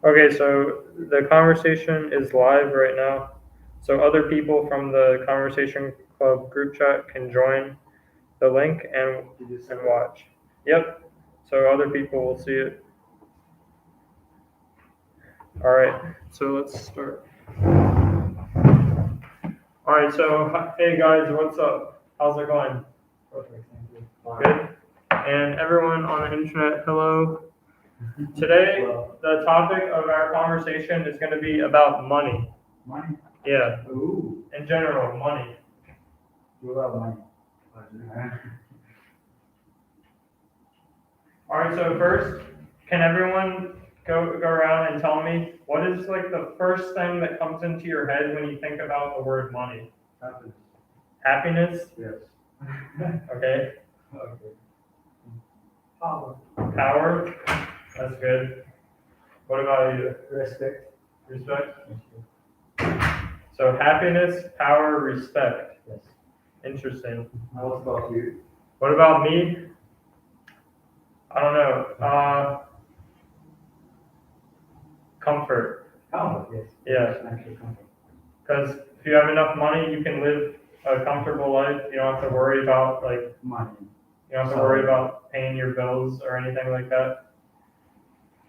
Okay, so the conversation is live right now. So other people from the Conversation Club group chat can join the link and watch. Yep. So other people will see it. All right. So let's start. All right. So hey guys, what's up? How's it going? Perfect, thank you. Good. And everyone on the internet, hello. Today, the topic of our conversation is going to be about money. Money? Yeah. Ooh. In general, money. You love money. All right. So first, can everyone go around and tell me what is like the first thing that comes into your head when you think about the word money? Happiness. Happiness. Yes. Okay. Okay. Power. Power. That's good. What about you? Respect. Respect. So happiness, power, respect. Yes. Interesting. Now what about you? What about me? I don't know. Comfort. Comfort, yes. Yeah. Actually, comfort. Because if you have enough money, you can live a comfortable life. You don't have to worry about like Money. you don't have to worry about paying your bills or anything like that.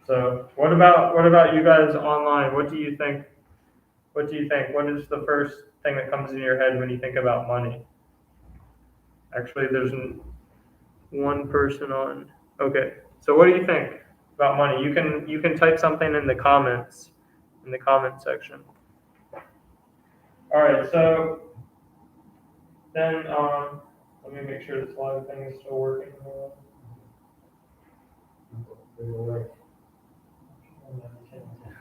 So what about you guys online? What do you think? What do you think? What is the first thing that comes in your head when you think about money? Actually, there's one person on. Okay. So what do you think about money? You can type something in the comments section. All right. So then let me make sure this live thing is still working.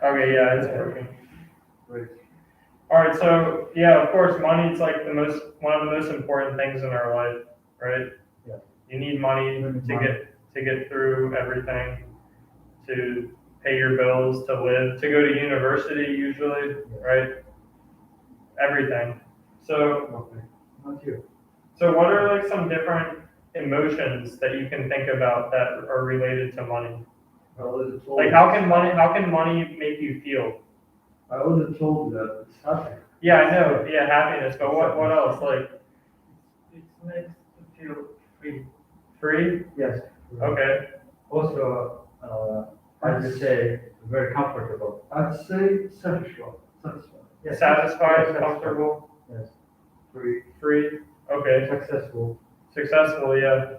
Okay, yeah, it's working. Great. All right, so yeah, of course, money is like one of the most important things in our life, right? Yeah. You need money to get through everything, to pay your bills, to live, to go to university usually, right? Everything. So, Okay. Not you. so what are like some different emotions that you can think about that are related to money? Like how can money make you feel? I already told you that it's happy. Yeah, I know. Yeah, happiness. But what else? Like It makes you feel free. free? Yes. Okay. Also, I would say very comfortable. I'd say satisfied. Yes. Satisfied, Yes, comfortable, Yes. Free. free. Okay. Successful. Successful. Yeah.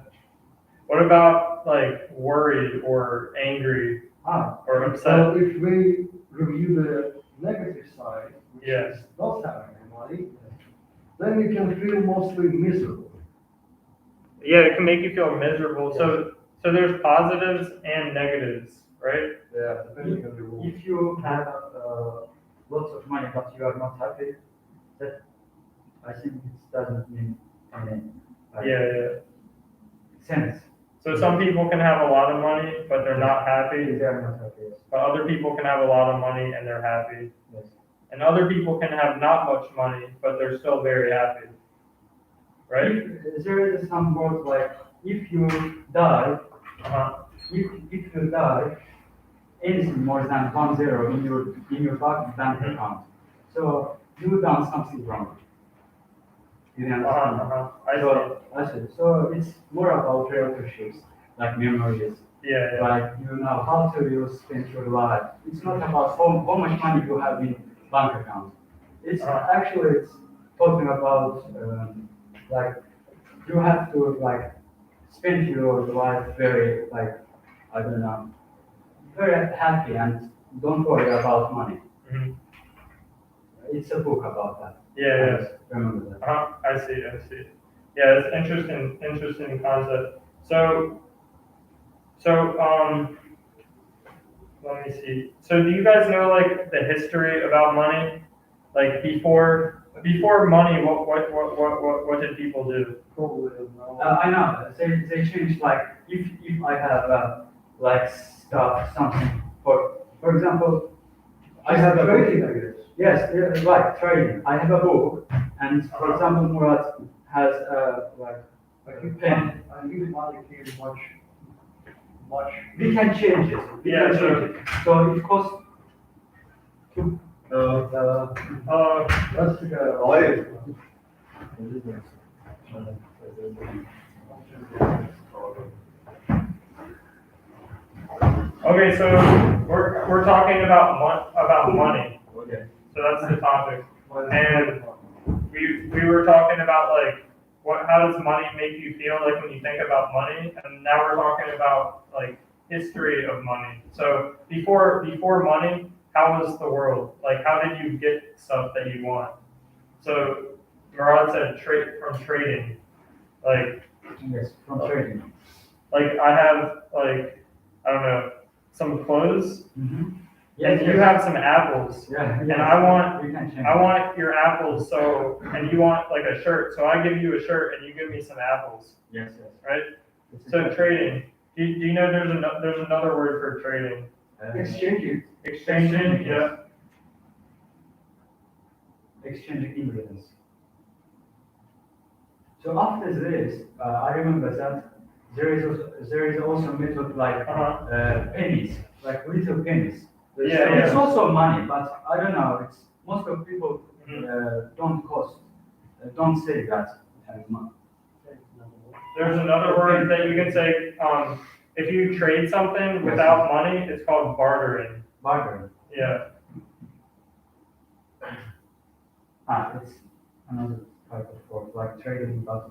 What about like worried or angry or upset? So if we review the negative side, which Yes. is not having any money, then you can feel mostly miserable. Yeah, it can make you feel miserable. Yes. So there's positives and negatives, right? Yeah. If you have lots of money but you are not happy, that I think it doesn't mean any sense. So some people can have a lot of money, but they're not happy. They are not happy. Yes. But other people can have a lot of money and they're happy. Yes. And other people can have not much money, but they're still very happy. Right? There is some word like if you die, if you die, anything more than 10 in your bank account. So you done something wrong. You understand? I see. So it's more about relationships, like memories. Yeah. Like you know how to you spend your life. It's not about how much money you have in bank account. It's actually it's talking about like you have to like spend your life very like I don't know very happy and don't worry about money. Mm-hmm. It's a book about that. Yeah. Remember that. I see. Yeah, it's interesting concept. So let me see. So do you guys know like the history about money? Like before money, what did people do? Probably no. I know. They changed like if I have like stuff something for example I have a trading, I guess. Yes, like trading. I have a book, and for example, Murat has like a pen. I think money came much much. We can change it. We Yeah, can sure. change it. So it costs two. Let's take a live. Okay, so we're talking about money. Okay. So that's the topic. And we were talking about like how does money make you feel like when you think about money? And now we're talking about like history of money. So before money, how was the world? Like how did you get stuff that you want? So Murad said from trading. Like Yes, from trading. like I have like I don't know, some clothes Mm-hmm. and you have some apples. Yeah. And I want We can change I it. want your apples, so, and you want like a shirt, so I give you a shirt and you give me some apples, Yes, yes. right? It's So okay. trading, do you know there's another word for trading? Exchanging. Exchanging, yeah. Exchanging ingredients. So after this, I remember that there is also method like pennies, like little pennies. Yeah, So yeah. it's also money, but I don't know. It's most of people don't say that as money. There's another word that you can say, if you trade something without money, it's called bartering. Barter. Yeah. It's another type of word, like trading, but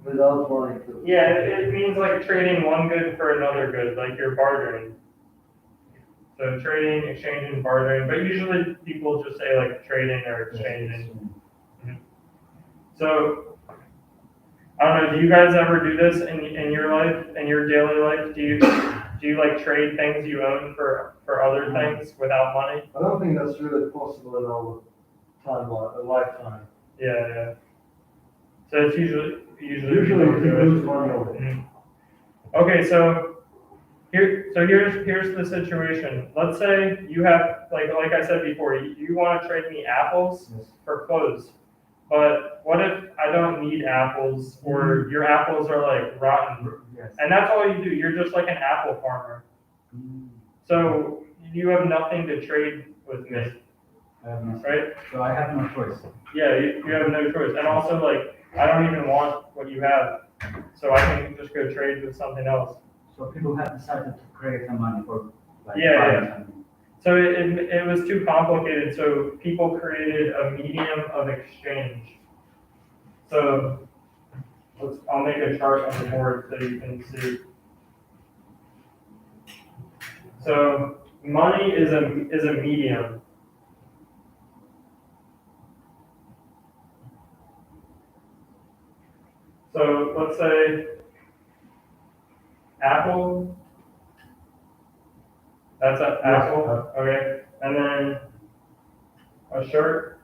Without money. Yeah, it means like trading one good for another good, like you're bartering. So trading, exchanging, bartering, but usually people just say like trading or exchanging. So I don't know, do you guys ever do this in your life, in your daily life? Do you like trade things you own for other things without money? I don't think that's really possible in our lifetime. Yeah, yeah. So it's usually Usually you lose money on it. Mhm. Okay, so here's the situation. Let's say you have like I said before, you want to trade me apples for clothes. But what if I don't need apples or your apples are like rotten? yes. And that's all you do. You're just like an apple farmer. So you have nothing to trade with me, I have no, right? so I have no choice. Yeah, you have no choice. And also like I don't even want what you have. So I can just go trade with something else. So people have decided to create some money for like Yeah. something. So it was too complicated, so people created a medium of exchange. So I'll make a chart on the board so you can see. So money is a medium. So let's say apple. That's an apple, okay. And then a shirt.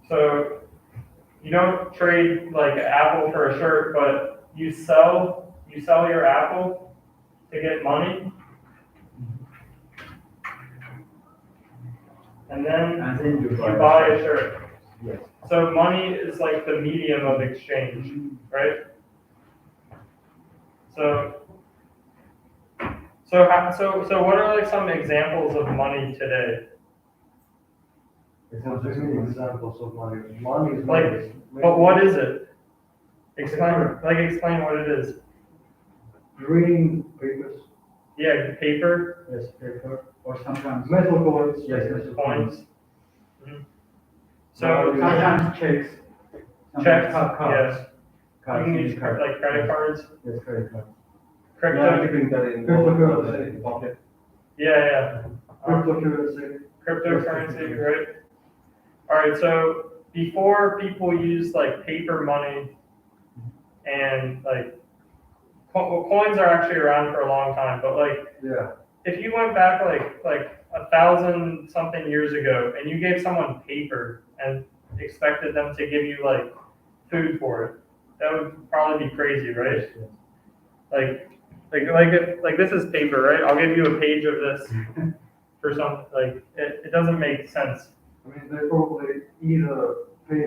So you don't trade like an apple for a shirt, but you sell your apple to get money. And then you buy a shirt. Yes. So money is like the medium of exchange, right? So what are like some examples of money today? There's many examples of money. Money is Like, money. but what is it? Explain what it is. Green papers, Yeah, paper, Yes, paper, or sometimes metal coins. yes, metal coins. Mhm. So, So sometimes checks. Sometimes checks, cards. yes. You Cards, can use cards. like credit cards, Yes, credit card. crypto. keeping that in cryptocurrency. Okay. Yeah. Cryptocurrency. Cryptocurrency, right? All right. So before people used like paper money and like coins are actually around for a long time, but like Yeah. if you went back like 1,000 something years ago and you gave someone paper and expected them to give you like food for it, that would probably be crazy, right? Like this is paper, right? I'll give you a page of this for some like it doesn't make sense. I mean, they probably either pay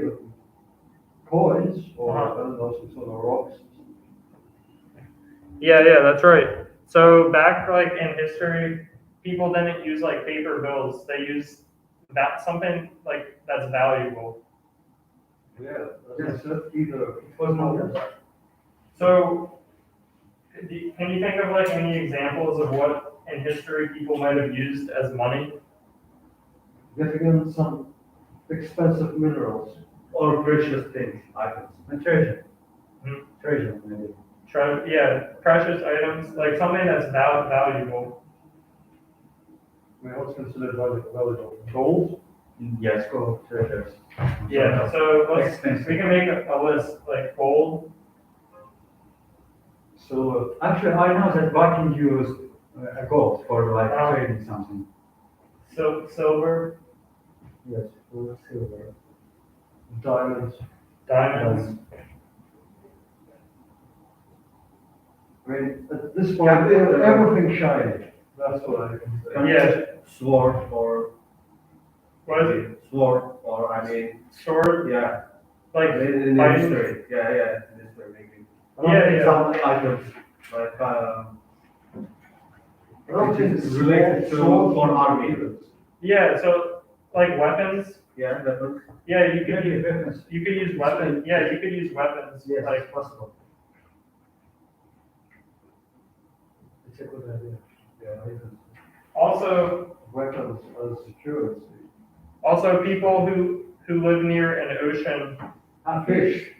coins or, Uh-huh. I don't know, some sort of rocks. Yeah, that's right. So back like in history, people didn't use like paper bills. They used that something like that's valuable. Yeah, that's either. It was not. So can you think of like any examples of what in history people might have used as money? Significant, some expensive minerals or precious things, items. And treasure. Hmm. Treasure, maybe. Precious items, like something that's valuable. I mean, what's considered valuable? Gold? Yes, gold, treasures. Yeah, so Expensive. we can make a list like gold. Silver. Actually, I know that Viking used gold for like Um, trading something. Silver, Yes, gold, silver. Diamonds. diamonds. I mean, at this point, Yeah, everything shiny. That's what I can say. Yeah. Sword or What is it? sword or I mean Sword, yeah like in fighting. history in history maybe Yeah. some items like I don't think it's related to for army Yeah, so like weapons. weapons Yeah, you could Maybe use weapons. weapons. Yeah, you could use weapons. Yes, Like it's possible. It's a good idea. Yeah, items. also Weapons as security. people who live near an ocean. Fish.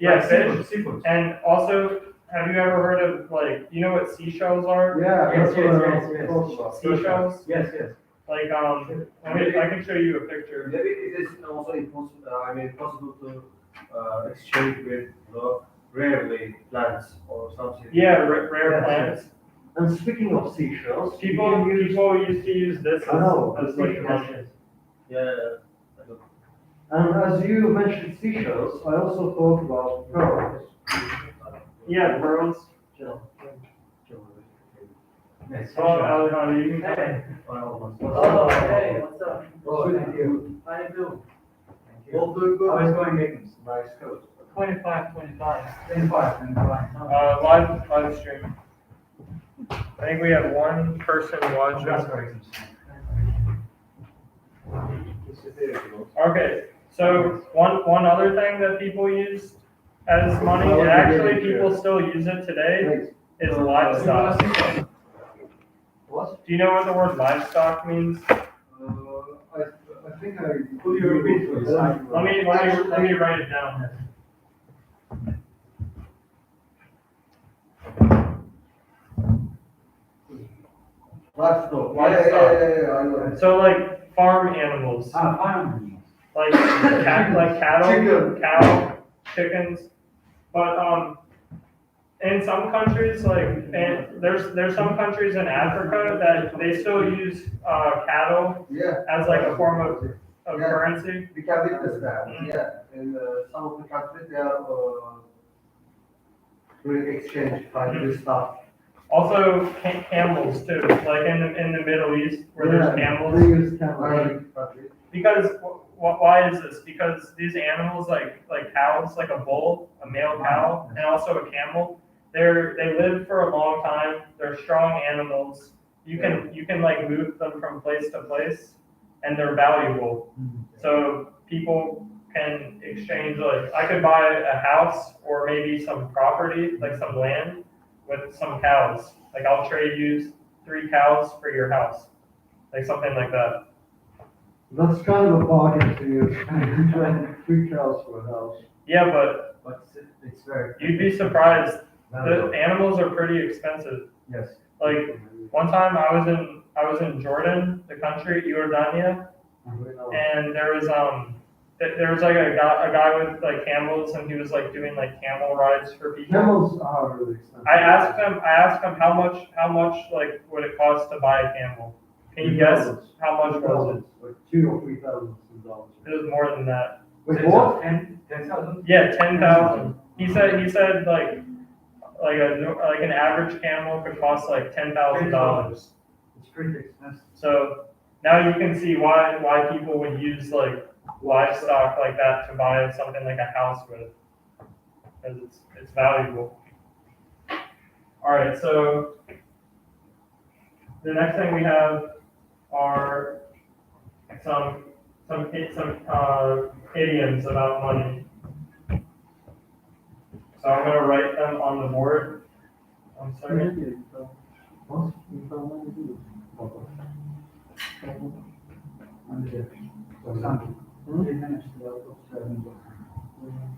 Yeah, Like fish. Seafood. And also, have you ever heard of like you know what seashells are? Yeah, Yes, that's what I yes. thought about. Seashells. Yes, yes. Like I can show you a picture. maybe it is also possible to exchange with rarely plants or something Yeah, rare Yes, plants. And speaking of seashells, People used to use this I know, as like seashells. money. yeah And as you mentioned seashells, I also thought about pearls. Yeah, pearls. Yes. Oh, how do you? Hey. Oh, hey, what's up? Oh, thank you. How you doing? Well, good. How is going, Games? Nice coat. 25. 25. Live stream. I think we have one person watching. Congratulations. Okay, so one other thing that people use as money, and actually people still use it today, is livestock. What? Do you know what the word livestock means? I think I. Could you repeat, please? Let me write it down. Livestock. Livestock. Yeah, I know. So like farm animals, Fine. like cattle, Chicken. cow, chickens. But in some countries, and there's some countries in Africa that they still use cattle Yeah. as like a form of Yeah. currency. We can witness that. Mhm. Yeah. In some of the countries, they are doing exchange, finding stuff. Also camels too, like in the Middle East where there's camels. They use camels. Because why is this? Because these animals like cows, like a bull, a male cow, and also a camel, they live for a long time. They're strong animals. You can like move them from place to place, and they're valuable. So people can exchange, like I could buy a house or maybe some property, like some land, with some cows. Like I'll trade you 3 cows for your house, like something like that. That's kind of a bargain to use. 3 cows for a house. Yeah, but But it's very. you'd be surprised. The animals are pretty expensive. Yes. Like one time I was in Jordan, the country, Jordania, and there was like a guy with like camels, and he was like doing like camel rides for people. Camels are really expensive. I asked him how much like would it cost to buy a camel? Can you guess how much was it? Like $2,000 or $3,000. It was more than that. Wait, what? 10,000? Yeah, 10,000. He said like an average camel could cost like $10,000. It's pretty expensive. So now you can see why people would use like livestock like that to buy something like a house with, because it's valuable. All right, so the next thing we have are some idioms about money. So I'm gonna write them on the board. I'm sorry.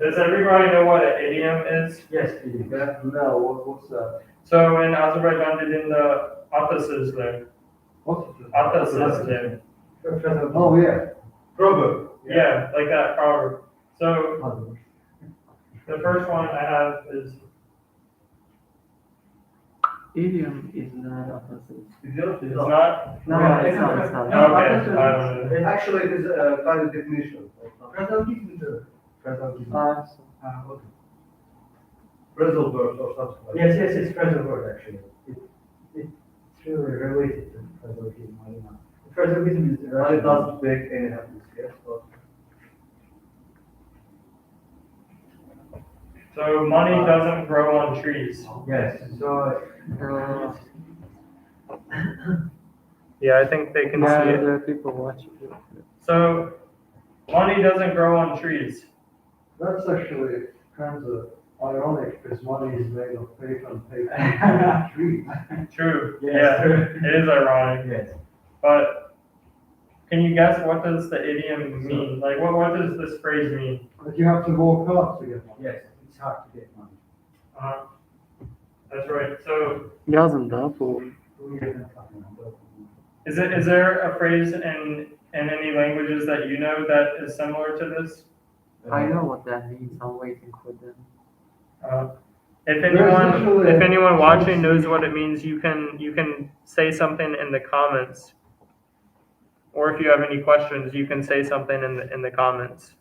Does everybody know what an idiom is? Yes, please. Yeah, no, what's that? So in Azerbaijan, they did the atasözler. What's it? Atasözler. Oh, yeah. Proverb. Yeah, like that proverb. So the first one I have is Idiom is not opposite. it's not. No, Yeah, it's not. It's not. Okay, I don't know. Actually, it is a kind of definition. Phrasal So, Phrasal verbs or something like Yes, it's phrasal word actually. It's really related to phrasalism. Phrasalism is that. Money doesn't make any happiness, yes, but So money doesn't grow on trees. Yes, so Yeah, I think they can yeah, see it. there are people watching it. So money doesn't grow on trees. That's actually kind of ironic because money is made of paper and paper is made of trees. True. Yes, Yeah, true. it is ironic. yes. But can you guess what does the idiom mean? Like what does this phrase mean? But you have to work hard to get money. Yes, it's hard to get money. Uh, that's right. So Yazın da bu. is there a phrase in any languages that you know that is similar to this? I know what that means. I'm waiting for them. If anyone watching knows what it means, you can say something in the comments. Or if you have any questions, you can say something in the comments.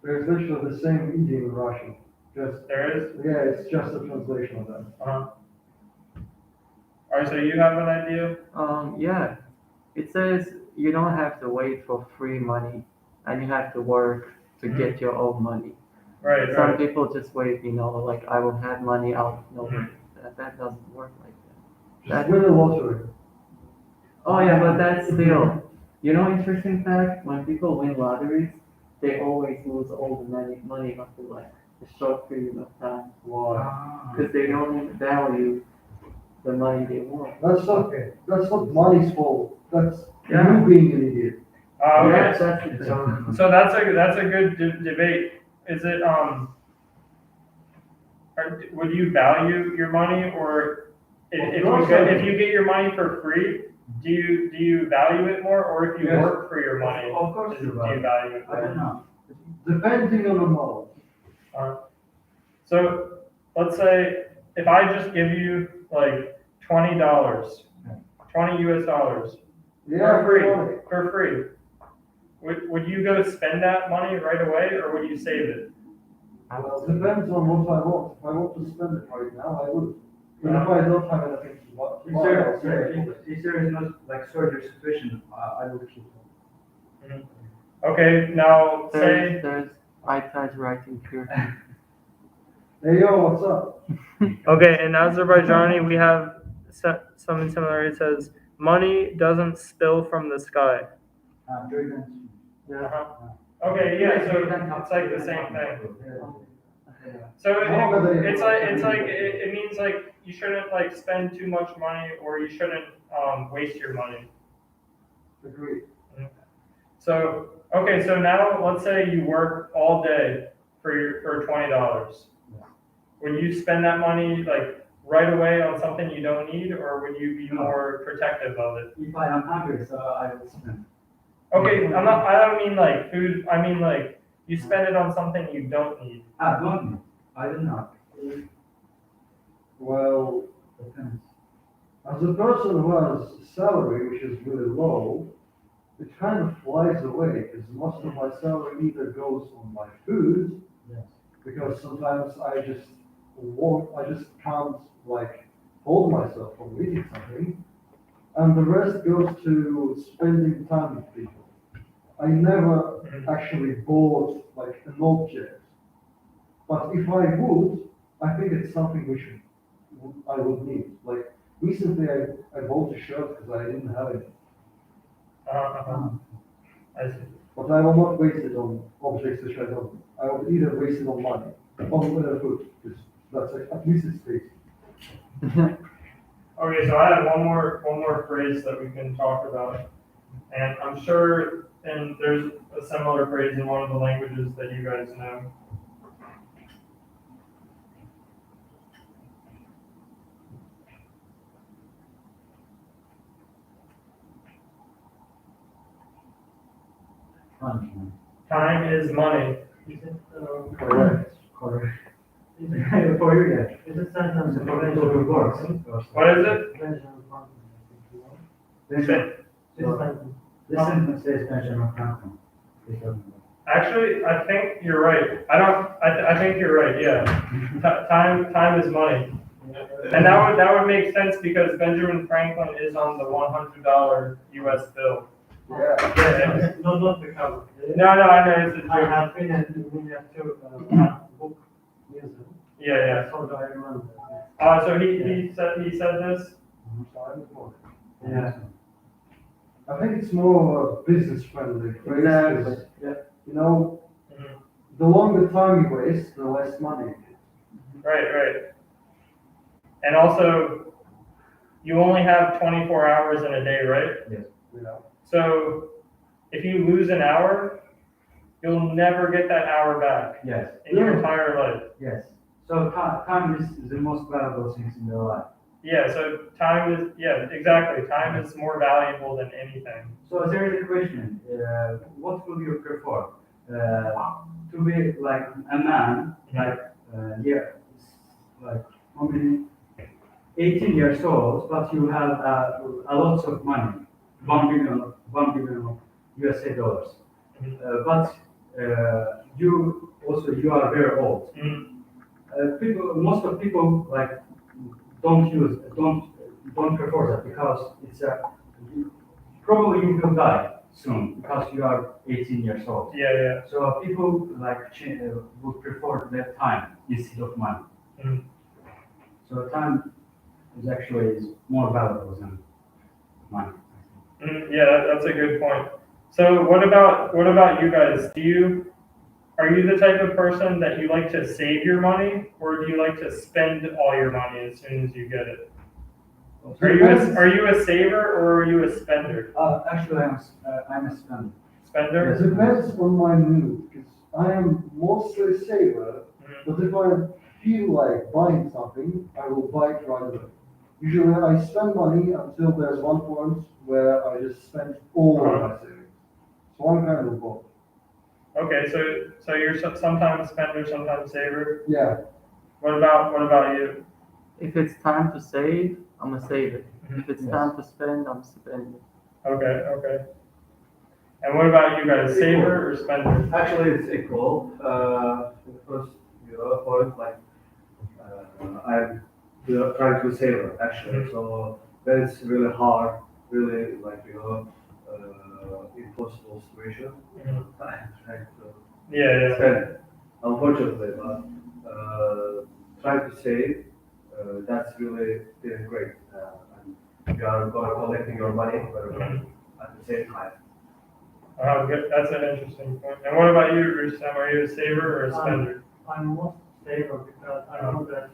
There's literally the same idiom in Russian. Just, There is. yeah, it's just a translation of that. All right, so you have an idea? Yeah. It says you don't have to wait for free money, and you have to work to get your own money. Right, Some right. people just wait, like I will have money out of nowhere. That doesn't work like that. Just win the lottery. Oh yeah, but that's still, interesting fact, when people win lotteries, they always lose all the money after like a short period of time. Why? Because they don't value the money they won. That's not money's fault. That's Yeah. you being an idiot. Okay. Yeah, that's the thing. So that's a good debate. Is it would you value your money, or if you get your money for free, do you value it more, or if you Yes. work for your money, Of course do you you value. value it I don't more? know. Depending on the amount. So let's say if I just give you like $20, $20 US Yeah, for free, would you go spend that money right away, or would you save it? Well, it depends on what I want. If I want to spend it right now, I would. And if I don't have anything to buy, I'll save it. If there is no like surgery situation, I will keep it. Okay, now say There's iPad writing here. Hey, yo, what's up? okay, in Azerbaijani we have something similar. It says money doesn't spill from the sky. Jordan. Uh-huh. Okay, yeah, so it's like the same thing. So it means like you shouldn't like spend too much money, or you shouldn't waste your money. Agreed. So okay, so now let's say you work all day for $20. Would you spend that money like right away on something you don't need, or would you be more protective of it? If I am hungry, so I will spend. Okay, I don't mean like food. I mean like you spend it on something you don't need. Don't know. I don't know. Well, Depends. as a person who has a salary which is really low, it kind of flies away because most of my salary either goes on my food, Yes. because sometimes I just can't like hold myself from eating something, and the rest goes to spending time with people. I never actually bought like an object. But if I would, I think it's something I would need. Like recently I bought a shirt because I didn't have it. I see. But I will not waste it on objects which I don't. I will either waste it on money, on food, because that's like, at least it's tasty. Okay, so I have one more phrase that we can talk about, and I'm sure, and there's a similar phrase in one of the languages that you guys know. Time is money. Is it, Correct. correct? For you, yeah. Is it sentence of potential works? What is it? This sentence says pension of Franklin. Actually, I think you're right. I think you're right. Yeah, time is money, and that would make sense because Benjamin Franklin is on the $100 U.S. bill. Yeah. No, not the cover. No, I know it's a I joke. have been at the miniature book museum. Yeah. So I remember. So he said this. Yeah. I think it's more business friendly. Exactly. Yeah. You know, Mhm. the longer time you waste, the less money you get. Right. And also, you only have 24 hours in a day, right? You know. So if you lose an hour, you'll never get that hour back Yes. in your entire life. Yes. So time is the most valuable things in their life. Yeah, so time is, exactly. Time is more valuable than anything. So there is a question. What would you prefer? To be like a man, like like how many? 18 years old, but you have a lot of money, 1 billion USA dollars. But you are very old. Most of people like don't prefer that because it's probably you will die soon because you are 18 years old. Yeah. So people like would prefer that time instead of money. Mhm. So time is more valuable than money. Yeah, that's a good point. So what about you guys? Are you the type of person that you like to save your money, or do you like to spend all your money as soon as you get it? Are you a saver or are you a spender? Actually, I'm a spender. Spender? It depends on my mood, because I am mostly a saver, but if I feel like buying something, I will buy it right away. Usually I spend money until there's one point where I just spend all of my savings. So I'm kind of both. Okay, so you're sometimes spender, sometimes saver. Yeah. What about you? If it's time to save, I'm a saver. If it's Yes. time to spend, I'm spending. Okay. And what about you guys? Saver or spender? Actually, it's equal. The first, point, like, I'm trying to save it, actually. So when it's really hard, really, like, impossible situation, Mhm. I'm trying to Yeah. spend, unfortunately, but trying to save, that's really feeling great. And you are collecting your money at the same time. Good. That's an interesting point. And what about you, Rustam? Are you a saver or a spender? I'm most saver because I know that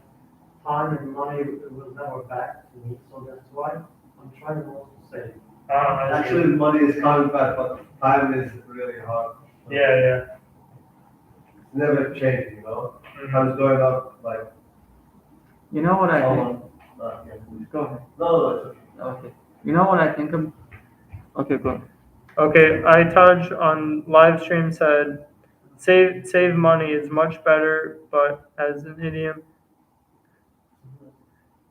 time and money will never back to me, so that's why I'm trying most to save. I see. Actually, money is coming back, but time is really hard. Yeah. It's never changing, Mhm. Time's going up, like, You know what I how think? long? Go ahead. No, it's okay. Okay. You know what I think of? Okay, go. Okay, iTouch on live stream said, save money is much better, but as an idiom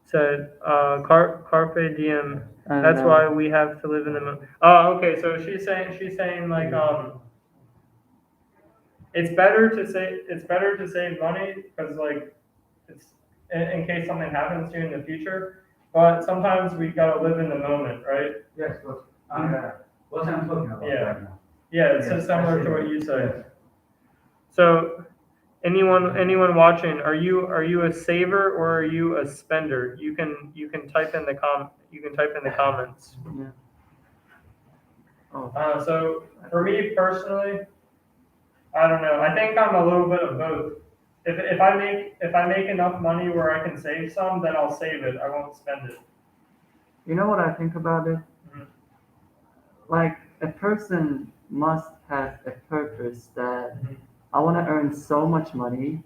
said, carpe diem. That's why we have to live in the moment. Oh, okay. So she's saying like it's better to save money because like it's in case something happens to you in the future. But sometimes we gotta live in the moment, right? Yes, what I'm talking about Yeah. right now. Yeah, it's Yes, similar I to see. what you said. Yes. So, anyone watching, are you a saver or are you a spender? You can type in the comments. Yeah. Oh, So for me personally, I don't know. I think I'm a little bit of both. If I make enough money where I can save some, then I'll save it. I won't spend it. you know what I think about it? Mhm. Like a person must have a purpose that Mhm. I want to earn so much money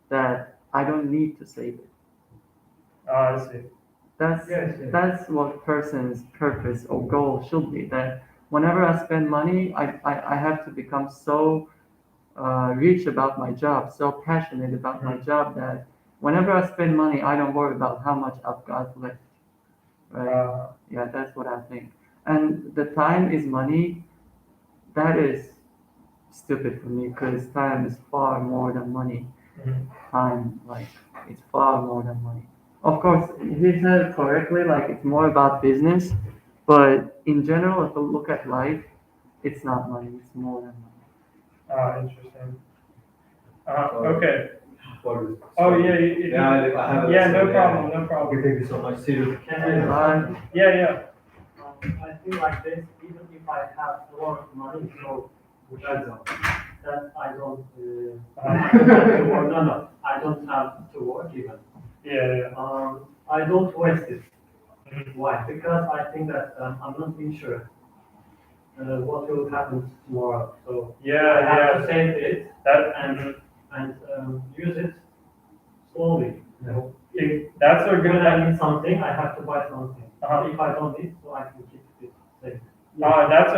that I don't need to save it. I see. That's Yes, yes. that's what person's purpose or goal should be. That whenever I spend money, I have to become so rich about my job, so passionate about my job that whenever I spend money, I don't worry about how much I've got left. Right? Yeah, that's what I think. And the time is money. That is stupid for me because time is far more than money. Mhm. Time, like, it's far more than money. Of course, he said correctly, like, it's more about business, but in general, if you look at life, it's not money, it's more than money. Interesting. Okay. For Oh yeah. Yeah, I have a Yeah, no lesson, problem. No Okay, problem. thank you so much. See you. Bye. Yeah, yeah. I feel like this, even if I have a lot of money, so that I don't, I don't have to work, no, I don't have to work even. Yeah, I don't waste it. Mhm. Why? Because I think that I'm not sure what will happen tomorrow. So Yeah, I have yeah. to save it That and use it slowly. You know, that's a when good. I need something, I have to buy something. Uh-huh. If I don't need, so I can keep it safe. That's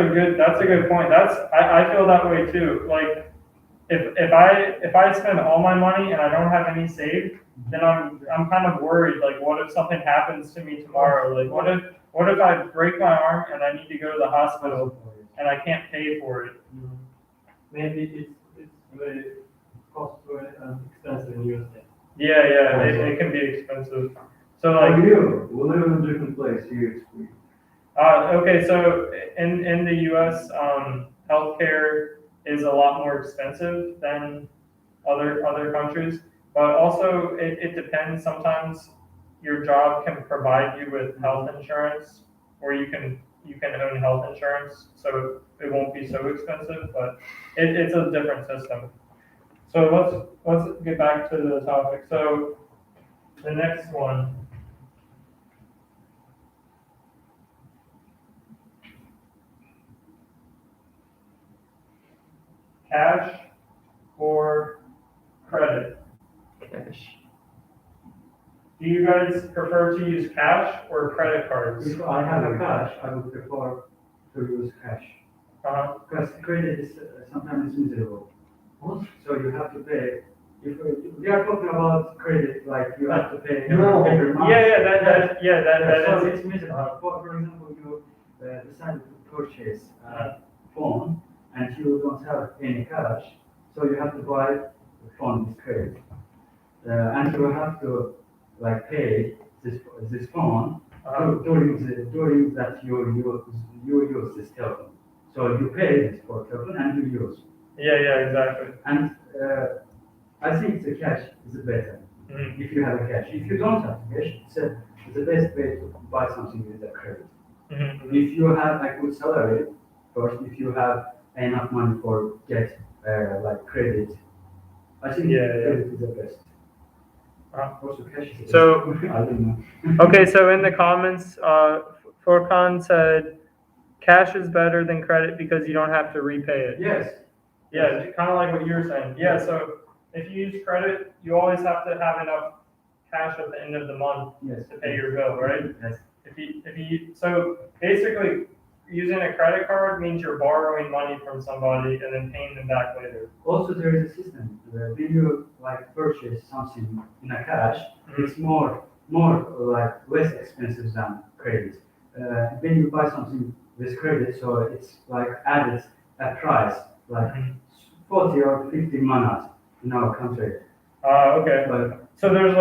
a good point. I feel that way too. Like if I spend all my money and I don't have any saved, then I'm kind of worried. Like what if something happens to me tomorrow? Like what if I break my arm and I need to go to the hospital and I can't pay for it? Maybe it's very expensive in USA. Yeah, it can be expensive. So For like you, we live in a different place, here it's free. okay, so in the U.S., healthcare is a lot more expensive than other countries, but also it depends. Sometimes your job can provide you with health insurance, or you can own health insurance, so it won't be so expensive. But it's a different system. So let's get back to the topic. So the next one, cash or credit. Cash. Do you guys prefer to use cash or credit cards? If I have a cash, I would prefer to use cash. Uh-huh. Because credit is sometimes miserable. So you have to pay. If we are talking about credit, like you have to pay No. every month. Yeah, that So is. it's miserable. For example, you decided to purchase a phone and you don't have any cash, so you have to buy the phone with credit, and you have to like pay this phone during that you use this telephone. So you pay this for telephone and you use. Yeah, exactly. And I think the cash is better Mhm. if you have a cash. If you don't have cash, it's the best way to buy something with a credit. Mhm. If you have a good salary, first, if you have enough money for get like credit, I think Yeah. credit is the best. Also, cash is the best. So- I don't know. Okay, so in the comments, Furkan said cash is better than credit because you don't have to repay it. Yes. Yeah, kind of like what you were saying. Yeah, so if you use credit, you always have to have enough cash at the end of the month Yes. to pay your bill, right? Yes. So basically, using a credit card means you're borrowing money from somebody and then paying them back later. Also, there is a system where when you like purchase something in a cash, it's more like less expensive than credit. When you buy something with credit, so it's like added a price like 40 or 50 manas in our country. Okay. But So there's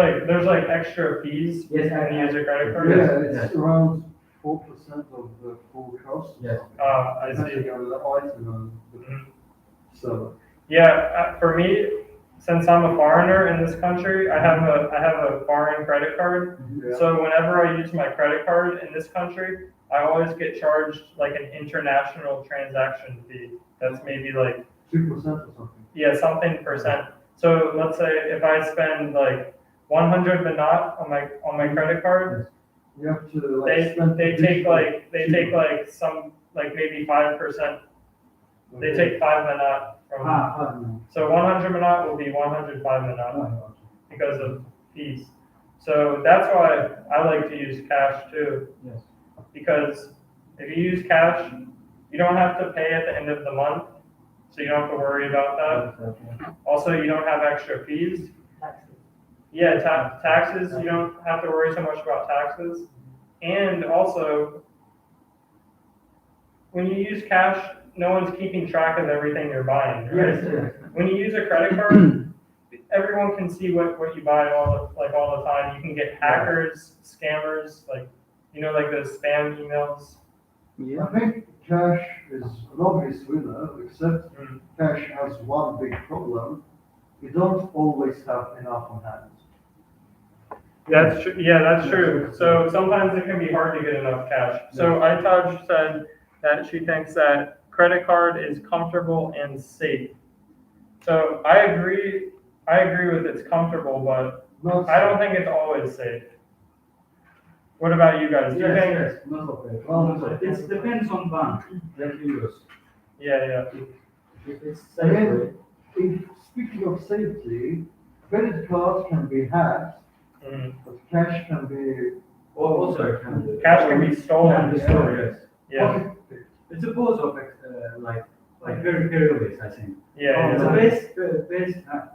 like extra fees yes, when you use a credit card. Yeah, it's around 4% of the full cost. Yes. I see. Depending on the item and the Mhm. seller. Yeah, for me, since I'm a foreigner in this country, I have a foreign credit card. Yeah. So whenever I use my credit card in this country, I always get charged like an international transaction fee. That's maybe like 2% or something. yeah, something percent. So let's say if I spend like 100 manat on my credit card, You have to like they spend. they take like some like maybe 5%. They take 5 manat from. No. So 100 manat will be 105 manat Oh, because of fees. So that's why I like to use cash too, Yes. because if you use cash, you don't have to pay at the end of the month, so you don't have to worry about that. Also, you don't have extra fees. Taxes. Yeah, taxes, you don't have to worry so much about taxes. And also, when you use cash, no one's keeping track of everything you're buying, right? Yes. When you use a credit card, everyone can see what you buy all the time. You can get hackers, scammers, like like those spam emails. Yeah. I think cash is an obvious winner, except Mm. cash has one big problem. You don't always have enough on hand. That's true. Yeah, that's true. So sometimes it can be hard to get enough cash. So Aitaj said that she thinks that credit card is comfortable and safe. So I agree. I agree with it's comfortable, but Not I don't think it's always safe. What about you guys? Do you think? Yes, not okay. Well, It depends on bank that you use. Yeah. If it's I mean, safe, if speaking of safety, credit cards can be hacked, Mhm. but cash can be also it can be. Cash can be Can stolen. be stolen, yes. Yeah. pocket-picked. It's a both of it, like very periodic, I think. Yeah. The Yeah. base,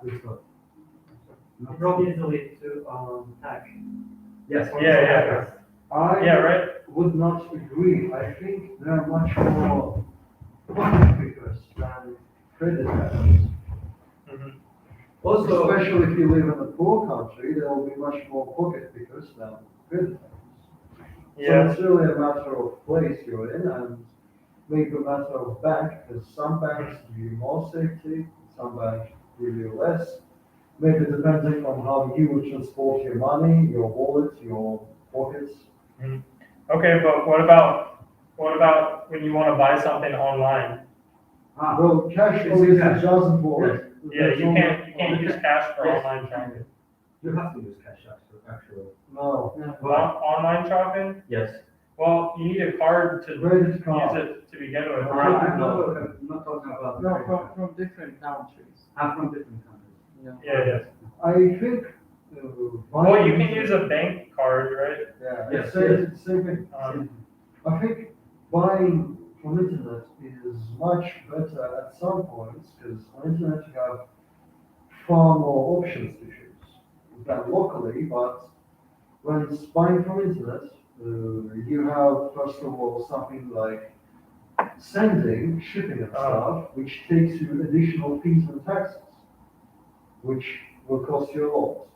please go. No It's problem. easily to hack. Yes. Yeah. I Yeah. Right. would not agree. I think there are much more pocket pickers than credit cards. Mhm. Also, Especially if you live in a poor country, there will be much more pocket pickers than credit cards. So Yeah. it's really a matter of place you're in and maybe a matter of bank, because some banks give you more safety, some banks give you less. Maybe depending on how you would transport your money, your wallet, your pockets. Okay, but what about when you want to buy something online? Well, cash It's obviously cash. doesn't work. Yeah, There's you only- can't use cash for Yes. online shopping. you have to use cash actually. No, Online shopping? Yes. Well, you need a card to use credit card. it to begin with. I'm not talking about. No, credit card. from different countries. I'm from different countries. Yeah. I think. Well, you can use a bank card, right? Yeah, Yes, same thing. I think buying from internet is much better at some points, because on internet you have far more options to choose than locally, but when buying from internet, you have first of all something like sending, shipping and stuff, which takes you additional fees and taxes, which will cost you a lot.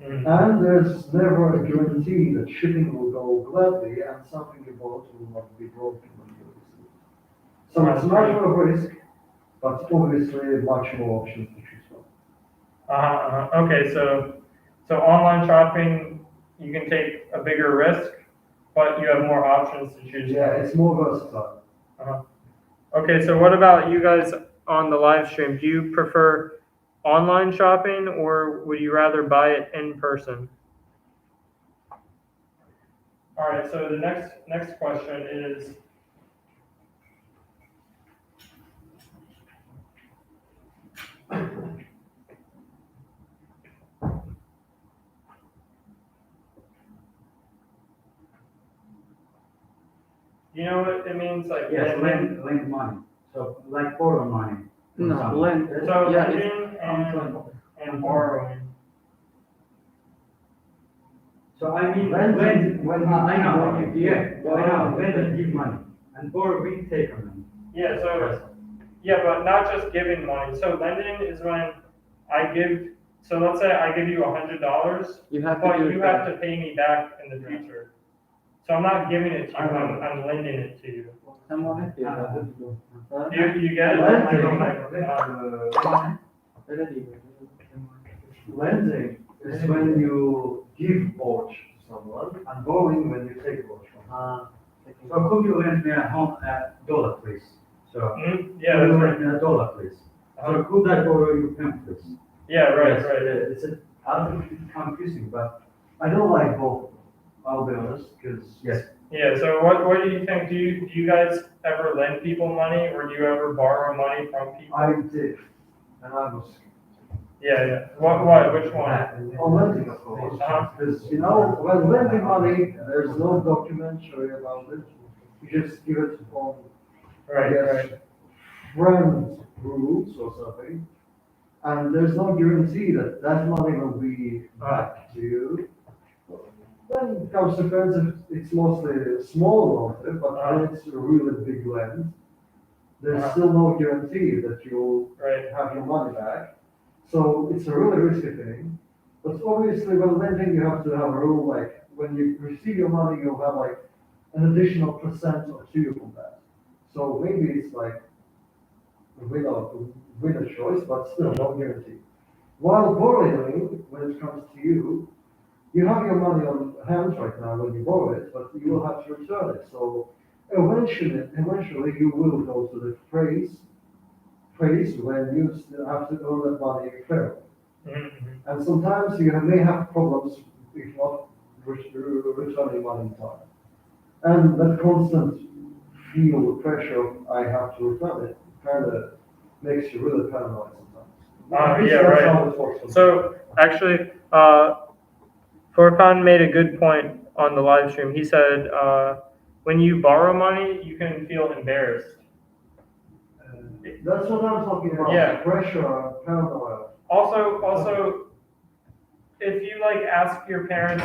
Mm. And there's never a guarantee that shipping will go gladly and something you bought will not be broken when you receive it. So it's a matter of risk, but obviously much more options to choose from. Okay, so online shopping, you can take a bigger risk, but you have more options to choose Yeah, from. it's more versatile. Okay, so what about you guys on the live stream? Do you prefer online shopping or would you rather buy it in person? All right, so the next question is, you know what it means, like Yes, lending? lend money. So like borrow money. from No, someone. lend. So Yeah, lending and borrowing. So I mean, Lend- I know, when you yeah, give- I know, lend and give money, and borrow, we take on them. Yeah, yeah, but not just giving money. So lending is when I give, so let's say I give you $100, You have to but do you it have back. to pay me back in the future. So I'm not giving it to you, I'm lending it to you. Someone else? You get it? Lending is when you give watch to someone, and borrowing when you take watch from them. So could you lend me $1, please? So, Yeah, could you that's lend right. me $1, please? So could I borrow you pen, please? Yeah, right, Yes, right. It's a little bit confusing, but I don't like both of them, I'll be honest, because. yes. Yeah, so what do you think? Do you guys ever lend people money, or do you ever borrow money from people? I did, and I was. Yeah. What, which one? On lending, of course, Uh-huh. because, when lending money, there's no documentary about it. You just give it on, I guess, friend rules or something. And there's no guarantee that that money will be back to you. When it comes to friends, it's mostly a small amount, but when it's a really big lend, there's still no guarantee that you'll Right. have your money back. So it's a really risky thing. But obviously, when lending, you have to have a rule like when you receive your money, you'll have like an additional percent or two from that. So maybe it's like a winner choice, but still no guarantee. While borrowing, when it comes to you, you have your money on hand right now when you borrow it, but you will have to return it. So eventually you will go to the phase when you still have to earn that money fairly. Mm-hmm. And sometimes you may have problems if not returning money in time. And that constant feel the pressure of I have to return it kind of makes you really paranoid sometimes. At least Yeah, that's right. how it works for me. So actually, Furkan made a good point on the live stream. He said, when you borrow money, you can feel embarrassed. That's what I'm talking about. Yeah. Pressure, paranoia. Also, if you like ask your parents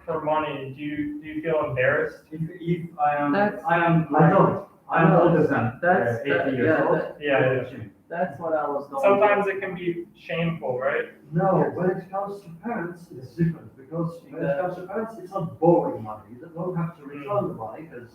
for money, do you feel embarrassed? If I am, That's- I don't. I'm older than That's 80 years yeah, old. Yeah. That's what I was going. Sometimes it can be shameful, right? No, when it comes to parents, it's different because when it comes to parents, it's not borrowing money. You don't have to return the money because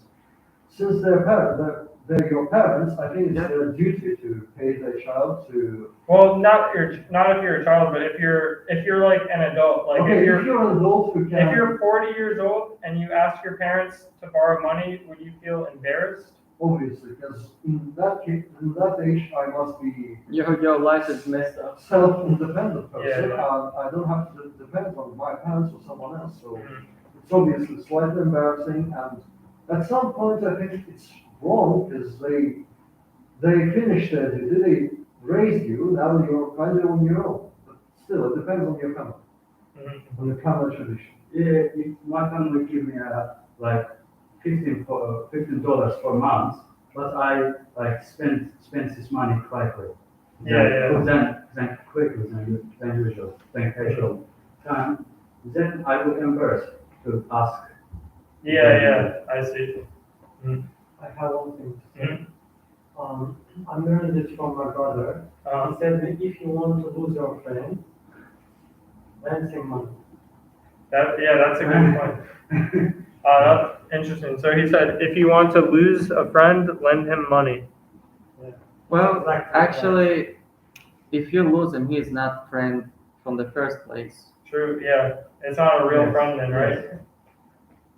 since they're your parents, I think it's their duty to pay their child to. Well, not if you're a child, but if you're like an adult, like Okay, if if you're an adult who can. if you're 40 years old and you ask your parents to borrow money, would you feel embarrassed? Obviously, because in that age, I must be Your life is messed up. self-independent person. Yeah. I don't have to depend on my parents or someone else. So it's obviously slightly embarrassing. And at some point, I think it's wrong because they finished their duty. They raised you. Now you're kind of on your own. But still, it depends on your family, Mm-hmm. on your family tradition. Yeah, if my family give me like $15 per month, but I like spend this money quickly. Yeah. Then quickly than usual, than casual time. Then I will embarrass to ask. Yeah, I see. I have one thing to say. Mhm. I learned it from my brother. He said that if you want to lose your friend, lend him money. That's a good point. That's interesting. So he said, if you want to lose a friend, lend him money. Well, Exactly. actually, if you lose him, he is not friend from the first place. True. Yeah, it's not a real Yes, friend then, right? yes.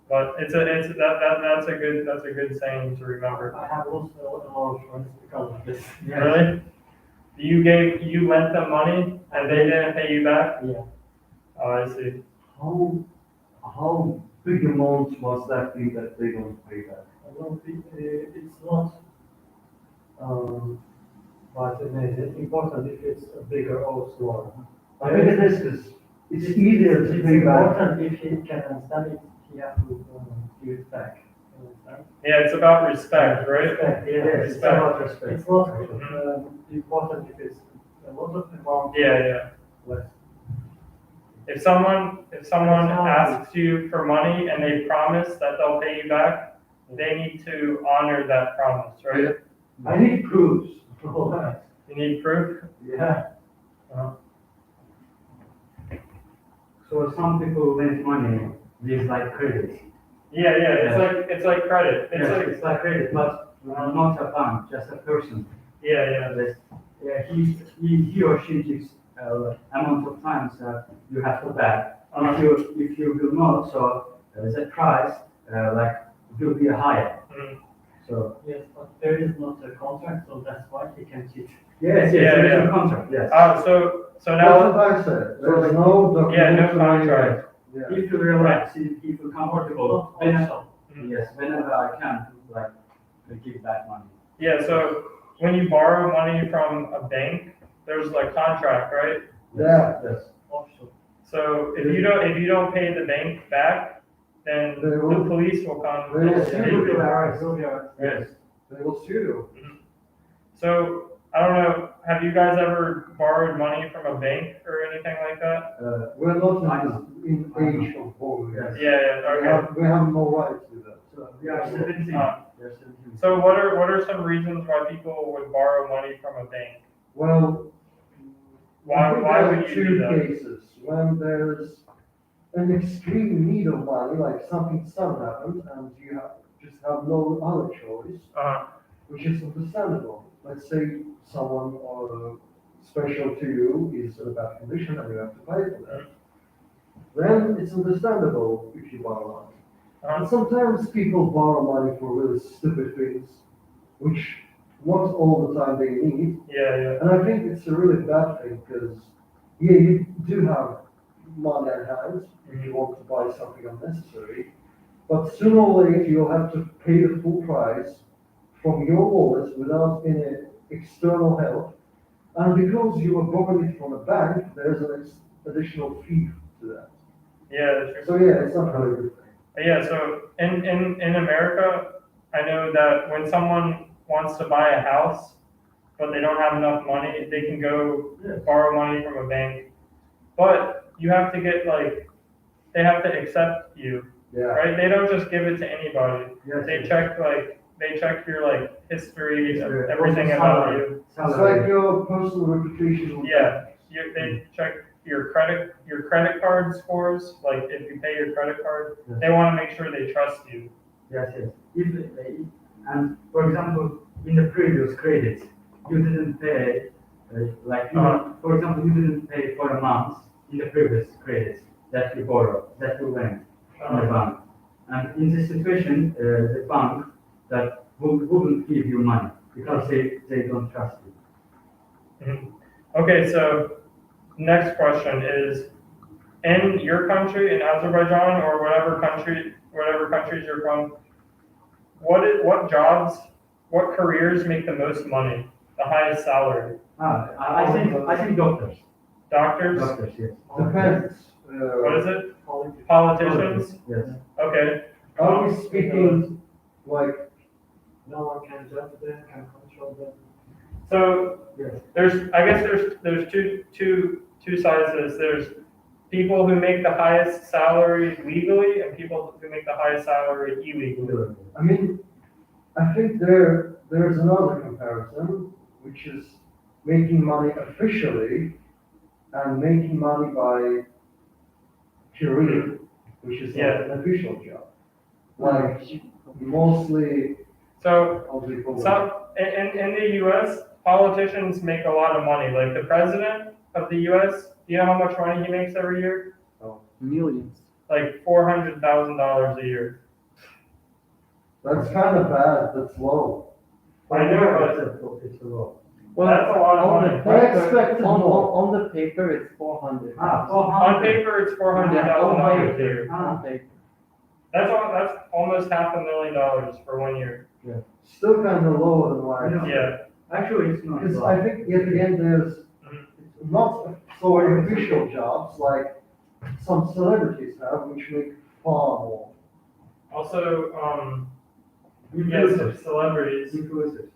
But that's a good saying to remember. I have lost a lot of friends because of this. Really? You lent them money and they didn't pay you back? Yeah. Oh, I see. How big amount was that thing that they don't pay back? I don't think it's not but it's important if it's a bigger or smaller. I think it is because it's easier to It's pay back. important if he can understand it, he has to give it back. You understand? Yeah, it's about respect, right? Respect, yeah. Yes, it's about respect. It's not important if it's a lot of amount. Yeah. Less. If someone asks you for money and they promise that they'll pay you back, they need to honor that promise, right? I need proofs for all that. You need proof? Yeah. So some people lend money, this like credit. Yeah, it's like credit. It's Yes, like, it's like credit, but not a bank, just a person. yeah. Yes. He or she gives amount of times that you have to pay. If you will not, so the price will be higher. Mm. So Yes, but there is not a contract, so that's why he can cheat. yes, Yeah, there is yeah. a contract. Yes. So That's now, what I said, there's no yeah, no documentary. contract. Yeah. If you relax, if you feel comfortable, Also, whenever I can, give back money. Yeah, so when you borrow money from a bank, there's like contract, right? Yeah. Yes. also. So if you don't pay the bank back, then They the will- police will come. they will and sue take you. you. Will be alright. Yes. They will sue you. So I don't know, have you guys ever borrowed money from a bank or anything like that? We're not in age of borrowing. Yes. Yeah, okay. We have no right to do that. So we are 17. Uh, We are 17. So what are some reasons why people would borrow money from a bank? Well, Why- I think why there are would you do two that? cases. When there's an extreme need of money, like something sudden happens, and you just have no other choice, which is understandable. Let's say someone special to you is in a bad condition and you have to pay for that. Then it's understandable if you borrow money. And sometimes people borrow money for really stupid things, which not all the time they need. Yeah. And I think it's a really bad thing because, yeah, you do have money at hand if you want to buy something unnecessary, but sooner or later you'll have to pay the full price from your wallet without any external help. And because you are borrowing it from a bank, there's an additional fee to that. Yeah, that's true. So yeah, it's not really a good thing. Yeah, so in America, I know that when someone wants to buy a house, but they don't have enough money, they can go borrow money from a bank. But you have to get they have to accept you, Yeah. right? They don't just give it to anybody. Yes. They check your history, History, everything also about salary. you. It's like Salary. your personal reputation. with Yeah. banks. They check your credit card scores. Like if you pay your credit card, Yes. they want to make sure they trust you. Yes. And for example, in the previous credit, you didn't pay, for example, you didn't pay for a month in the previous credit that you borrowed, that you lent from the bank. And in this situation, the bank that wouldn't give you money because they don't trust you. Mhm. Okay, so next question is, in your country, in Azerbaijan or whatever countries you're from, what jobs, what careers make the most money, the highest salary? I think doctors. Doctors? Doctors, yes. Depends. What is it? Politics. Politicians? Yes. Okay. Are we speaking like, No one can judge them, can control them. So Yes. I guess there's two sides to this. There's people who make the highest salary legally and people who make the highest salary illegally. I mean, I think there's another comparison, which is making money officially and making money by career, which is not an official job. Like mostly, So how do you call it? some in the U.S., politicians make a lot of money. Like the president of the U.S., do you know how much money he makes every year? Millions. Like $400,000 a year. That's kind of bad. That's low. I know, but It's a law. Well, That's a lot of on money. the I paper, expected more. on the paper, it's 400. on paper it's $400,000 a year. On paper. That's almost $500,000 for 1 year. Still kind of lower than like. Yeah. Actually, it's not. Because law. I think yet again there's not so official jobs like some celebrities have, which make far more. Also, Influencers. celebrities. Influencers.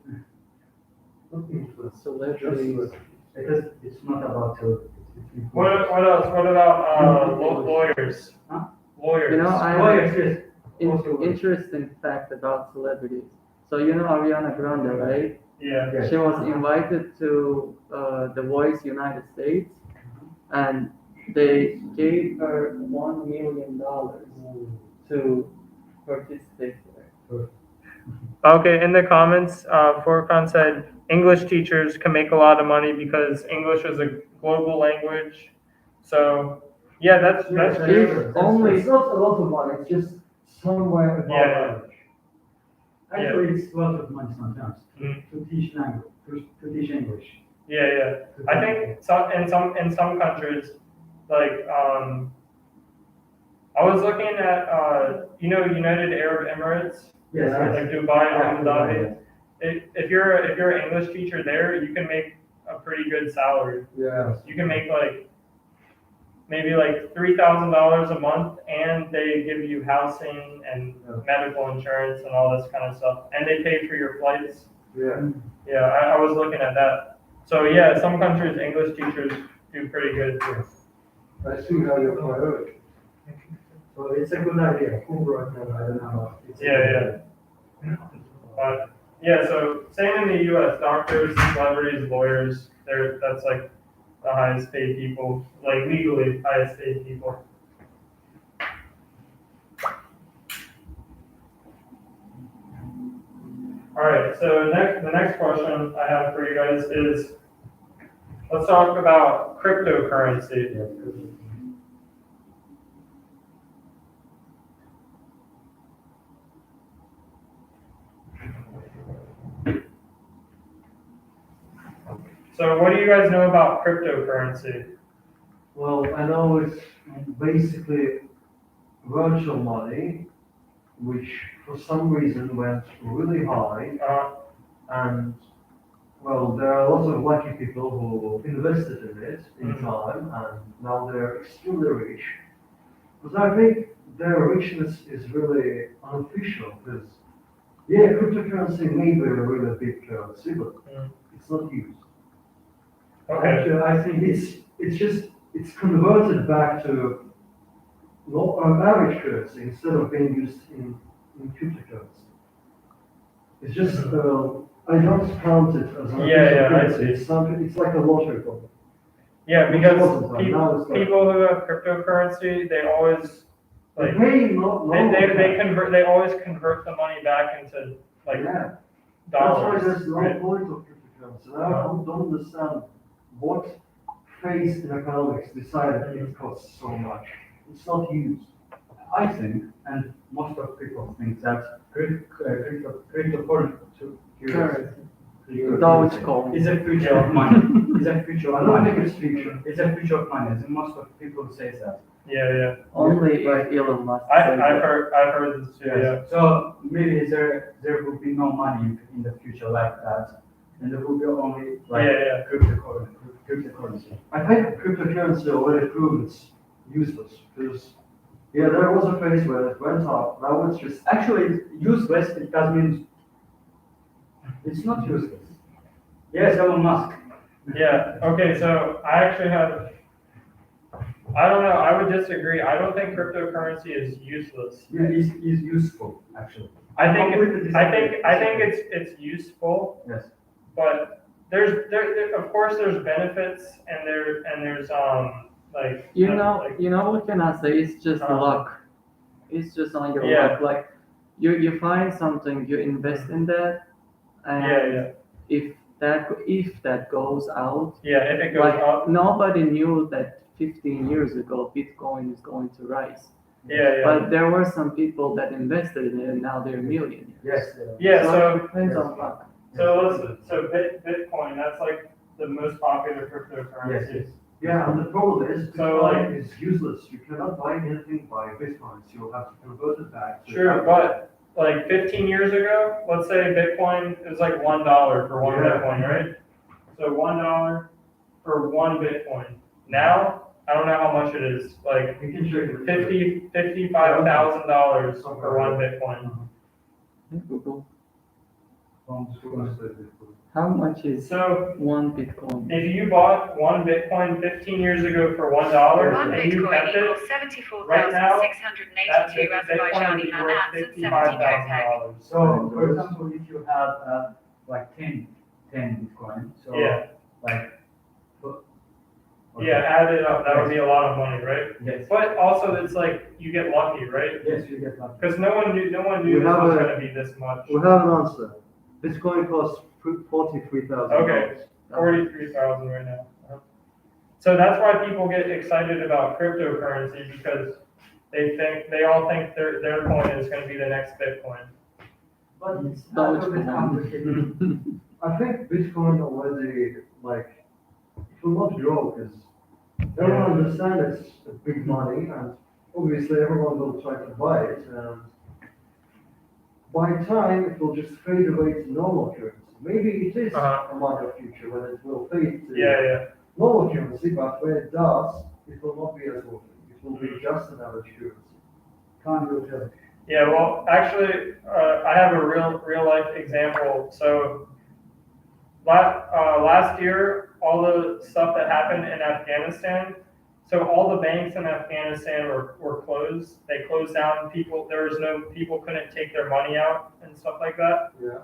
Not influence, Celebrities. just Because it's not about to. What else? What about lawyers? Huh? Lawyers. You know, I have Lawyers, yes. Also, interesting fact about celebrities. So you know Ariana Grande, right? Yeah. Yes. She was invited to The Voice United States, and they gave her $1 million to participate there. Okay, in the comments, Furkan said English teachers can make a lot of money because English is a global language. So, yeah, that's true. Only- It's not a lot of money, it's just somewhere above Yeah, yeah. average. Actually, it's a lot of money sometimes Mm. to teach language, to teach English. Yeah, yeah. I think in some countries, like I was looking at United Arab Emirates, Yes, Yeah. yes. like Dubai and Abu Dhabi. Yes. If you're an English teacher there, you can make a pretty good salary. Yeah. You can make like maybe like $3,000 a month, and they give you housing and medical insurance and all this kind of stuff, and they pay for your flights. Yeah. Yeah, I was looking at that. So yeah, some countries English teachers do pretty good too. I see how you're priority. So it's a good idea. Who brought that? I don't know. It's a Yeah, good yeah. idea. But yeah, so same in the U.S. Doctors, celebrities, lawyers. That's like the highest paid people, like legally highest paid people. All right. So the next question I have for you guys is, let's talk about cryptocurrency. So what do you guys know about cryptocurrency? Well, I know it's basically virtual money, which for some reason went really high, and well, there are lots of lucky people who invested in it in time, and now they're extremely rich. But I think their richness is really unofficial, because yeah, cryptocurrency may be a really big currency, but it's not used. Okay. Actually, I think it's converted back to average currency instead of being used in cryptocurrency. It's just I don't count it as an Yeah, I currency. see. It's like a lottery problem. Yeah, Which because wasn't fun. Now it's like- people who have cryptocurrency, they always They like pay no they always convert the money back into like yeah. dollars. That's why there's no right? point of cryptocurrency. And I don't understand what phase in economics decided it costs so much. It's not used. I think, and most of people think that Dogecoin. is a future of money. Is a future I of don't money. think it's future. It's a future of money. And most of people say that. Yeah. Only if Elon Musk I've says that. heard this too. Yeah. So maybe there will be no money in the future like that, and there will be only like Yeah. cryptocurrency. I think cryptocurrency already proved it's useless because yeah, there was a phase where it went up. Now it's just Actually, useless. It does mean it's not useless. Yes, Elon Musk. Yeah. Okay. So I actually have. I don't know. I would disagree. I don't think cryptocurrency is useless. Yeah, is useful actually. I think Completely it's useful. Yes. But there of course there's benefits and there's like You like, know what can I say? It's just Uh-huh. luck. It's just on your Yeah. luck. Like you find something, you invest in that, and yeah if that goes out, if it goes like up nobody knew that 15 years ago Bitcoin is going to rise. yeah But there were some people that invested in it, and now they're millionaires. Yes. yeah So so it depends on luck. Bitcoin, that's like the most popular cryptocurrency. Yes. yeah, and the problem is So, Bitcoin is useless. You cannot buy anything by Bitcoin, so you'll have to convert it back. To Sure, but like 15 years ago, let's say Bitcoin is like $1 for one Yeah. Bitcoin, right? So $1 for one Bitcoin. Now, I don't know how much it is, like you can check it. $55,000 for one Bitcoin. Google. From How much is So one Bitcoin? if you bought one Bitcoin 15 years ago for $1 One and you Bitcoin kept equals it, right now, that 74,682 Bitcoin would Azerbaijani be worth manats and 70 kopek. $55,000. So, for example, if you have like 10 Bitcoin, so Yeah. like Yeah, add it up, that would be a lot of money, right? Yes. But also, it's like, you get lucky, right? Yes, you get lucky. Because no one knew We this have was a- gonna be this much. We have an answer. Bitcoin costs $43,000. Okay. 43,000 right now. So that's why people get excited about cryptocurrency, because they all think their coin is gonna be the next Bitcoin. But it's a Doge little bit complicated. I think Bitcoin already, like, it will not grow because everyone understands it's a big money and obviously everyone will try to buy it and by time it will just fade away to normal currency. Maybe it is a matter of future when it will fade to Yeah. normal currency, but when it does, it will not be as worth it. It will be just an average currency. Can't go tell. Yeah, well, actually, I have a real life example. So, last year, all the stuff that happened in Afghanistan, so all the banks in Afghanistan were closed. They closed down. People couldn't take their money out and stuff like that. Yeah.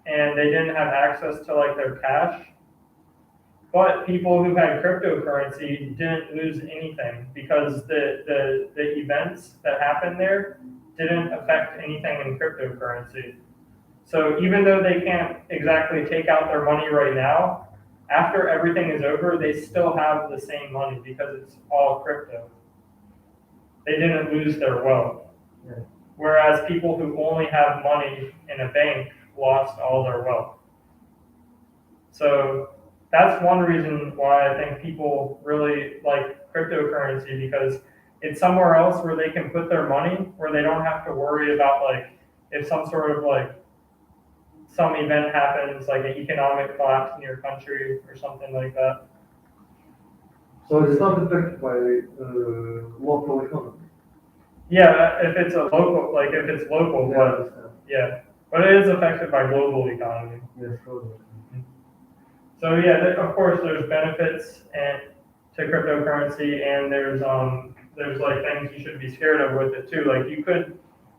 And they didn't have access to like their cash. But people who had cryptocurrency didn't lose anything because the events that happened there didn't affect anything in cryptocurrency. So even though they can't exactly take out their money right now, after everything is over, they still have the same money because it's all crypto. They didn't lose their wealth. Yeah. Whereas people who only have money in a bank lost all their wealth. So that's one reason why I think people really like cryptocurrency, because it's somewhere else where they can put their money, where they don't have to worry about like if some sort of like some event happens, like an economic collapse in your country or something like that. So it's not affected by local economy. Yeah, if it's a local, like if it's local, Yeah, I but understand. yeah, but it is affected by global economy. Yes, totally. So yeah, of course, there's benefits and to cryptocurrency, and there's like things you should be scared of with it too. Like you could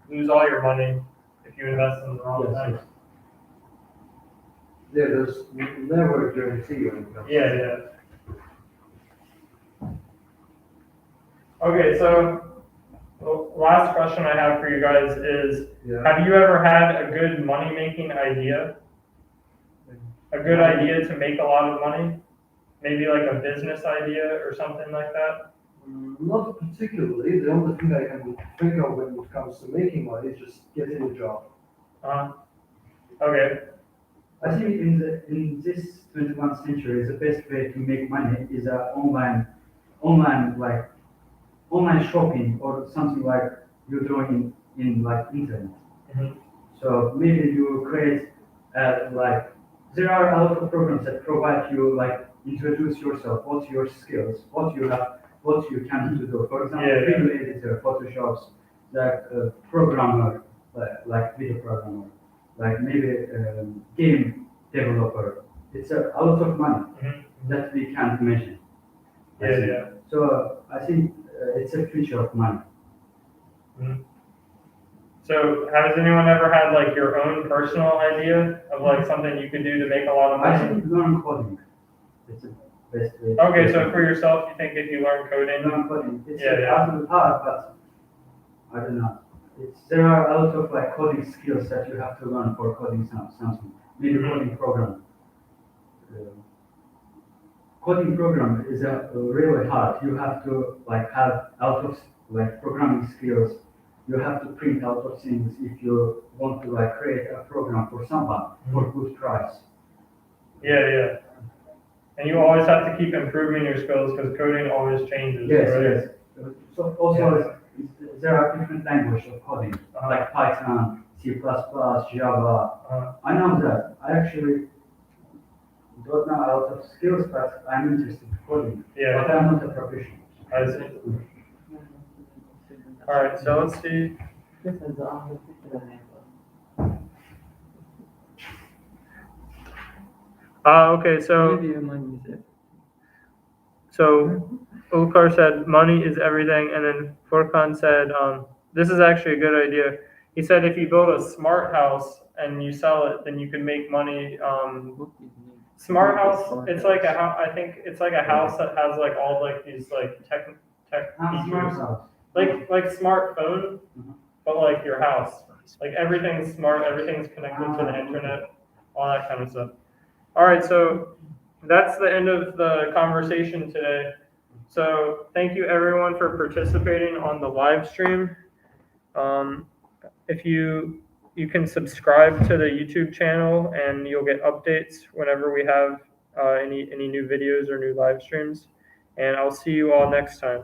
lose all your money if you invest in the wrong Yes, thing. Yeah, there's never a guarantee when it comes. Yeah. Okay, so the last question I have for you guys is: Yeah. have you ever had a good money-making idea? A good idea to make a lot of money? Maybe like a business idea or something like that? Not particularly. The only thing I can think of when it comes to making money is just getting a job. Okay. I think in this 21st century, the best way to make money is online shopping or something like you're doing in like internet. Mhm. So maybe you create there are a lot of programs that provide you like introduce yourself, what's your skills, what you have, what you can do. For example, Yeah. video editor, Photoshops, like programmer, like video programmer, like maybe game developer. It's a lot of money Mhm. that we can't imagine. I Yeah, think. yeah. So I think it's a future of money. So has anyone ever had like your own personal idea of like something you could do to make a lot of I money? think learn coding. It's the best way. Okay, so for yourself, you think if you learn coding, Learn coding. It's Yeah, yeah. a little hard, but I don't know. There are a lot of like coding skills that you have to learn for coding something. Maybe Mhm. coding program. Coding program is really hard. You have to like have a lot of like programming skills. You have to print out of things if you want to like create a program for someone for good price. yeah, yeah. And you always have to keep improving your skills because coding always changes, Yes, right? yes. So also there are different languages of coding, like Python, C++, Java. I know that. I actually don't know a lot of skills, but I'm interested in coding. Yeah. But I'm not a professional. I see. All right, so let's see. Okay, so Maybe your money is it. So Ulkar said money is everything, and then Furkan said, this is actually a good idea. He said if you build a smart house and you sell it, then you can make money Smart Not the house, smart it's like a house. house, I think it's like a house that has like all like these like tech Smart features. house. Like smartphone, Mhm. but like your house. Like everything's smart, everything's connected to the internet, all that kind of stuff. All right, so that's the end of the conversation today. So thank you everyone for participating on the live stream. If you can subscribe to the YouTube channel and you'll get updates whenever we have any new videos or new live streams. And I'll see you all next time.